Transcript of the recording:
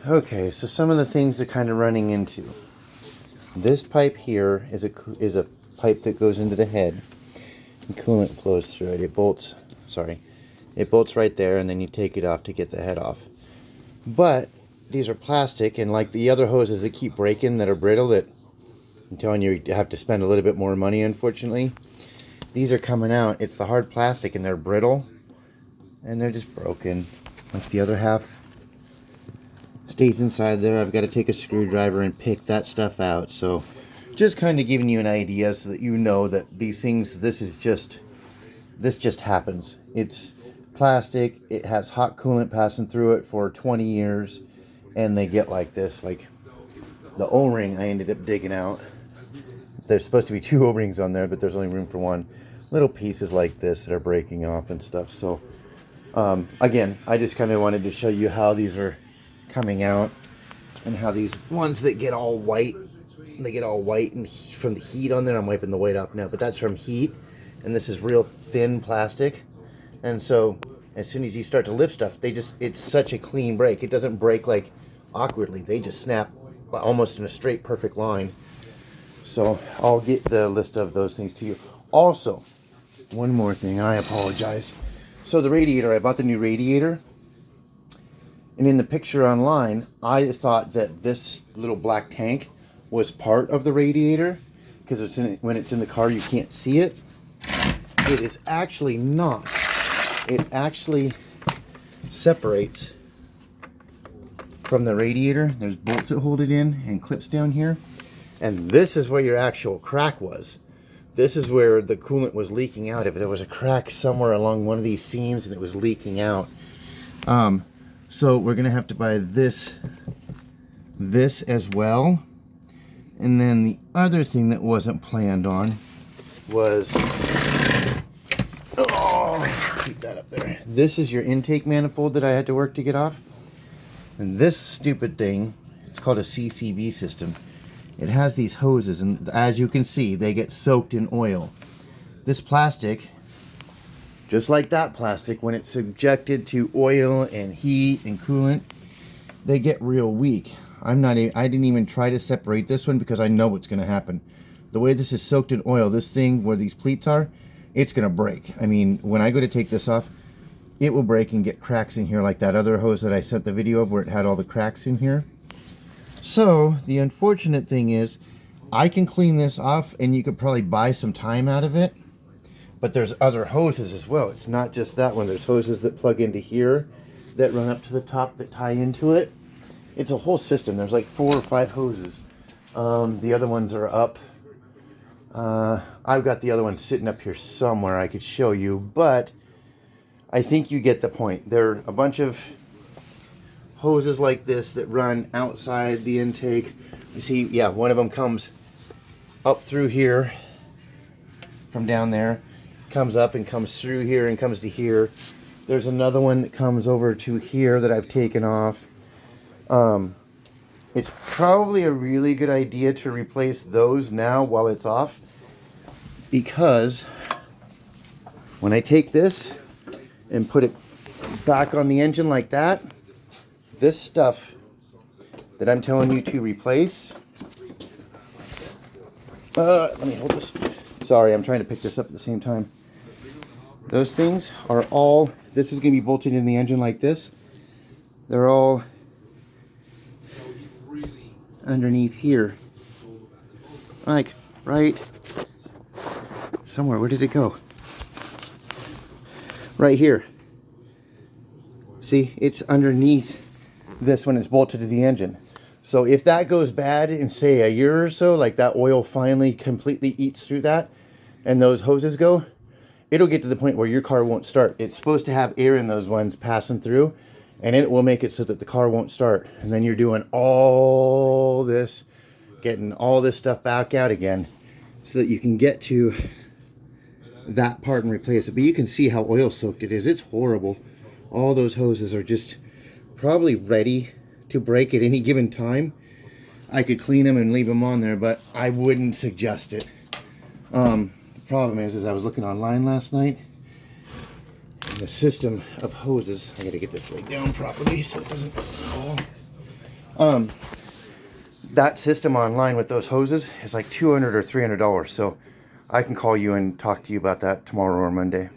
Okay, so some of the things they're kind of running into. This pipe here is a pipe that goes into the head, and coolant flows through it. It bolts right there, and then you take it off to get the head off. But these are plastic, and like the other hoses that keep breaking that are brittle, that I'm telling you, you have to spend a little bit more money, unfortunately. These are coming out. It's the hard plastic, and they're brittle, and they're just broken. Like the other half stays inside there. I've got to take a screwdriver and pick that stuff out. So just kind of giving you an idea so that you know that these things, this just happens. It's plastic. It has hot coolant passing through it for 20 years, and they get like this. Like the O-ring I ended up digging out. There's supposed to be 2 O-rings on there, but there's only room for 1. Little pieces like this that are breaking off and stuff. So again, I just kind of wanted to show you how these are coming out, and how these ones that get all white, and from the heat on there. I'm wiping the white off now, but that's from heat, and this is real thin plastic. And so as soon as you start to lift stuff, it's such a clean break. It doesn't break like awkwardly. They just snap almost in a straight perfect line. So I'll get the list of those things to you. Also, one more thing, I apologize. So the radiator, I bought the new radiator. And in the picture online, I thought that this little black tank was part of the radiator, because when it's in the car, you can't see it. It is actually not. It actually separates from the radiator. There's bolts that hold it in and clips down here. And this is where your actual crack was. This is where the coolant was leaking out. If there was a crack somewhere along one of these seams and it was leaking out. So we're going to have to buy this as well. And then the other thing that wasn't planned on was, keep that up there. This is your intake manifold that I had to work to get off. And this stupid thing, it's called a CCV system. It has these hoses, and as you can see, they get soaked in oil. This plastic, just like that plastic, when it's subjected to oil and heat and coolant, they get real weak. I didn't even try to separate this one because I know what's going to happen. The way this is soaked in oil, this thing where these pleats are, it's going to break. I mean, when I go to take this off, it will break and get cracks in here like that other hose that I sent the video of where it had all the cracks in here. So the unfortunate thing is, I can clean this off and you could probably buy some time out of it. But there's other hoses as well. It's not just that one. There's hoses that plug into here that run up to the top that tie into it. It's a whole system. There's like 4 or 5 hoses. The other ones are up. I've got the other one sitting up here somewhere I could show you, but I think you get the point. There are a bunch of hoses like this that run outside the intake. You see, yeah, one of them comes up through here from down there, comes up and comes through here and comes to here. There's another one that comes over to here that I've taken off. It's probably a really good idea to replace those now while it's off, because when I take this and put it back on the engine like that, this stuff that I'm telling you to replace, let me hold this. Sorry, I'm trying to pick this up at the same time. Those things are all, this is going to be bolted in the engine like this. They're all underneath here. Like, right somewhere. Where did it go? Right here. See, it's underneath this when it's bolted to the engine. So if that goes bad in, say, a year or so, like that oil finally completely eats through that and those hoses go, it'll get to the point where your car won't start. It's supposed to have air in those ones passing through, and it will make it so that the car won't start. And then you're doing all this, getting all this stuff back out again so that you can get to that part and replace it. But you can see how oil soaked it is. It's horrible. All those hoses are just probably ready to break at any given time. I could clean them and leave them on there, but I wouldn't suggest it. The problem is I was looking online last night, and the system of hoses, I gotta get this laid down properly so it doesn't fall. That system online with those hoses is like $200 or $300. So I can call you and talk to you about that tomorrow or Monday.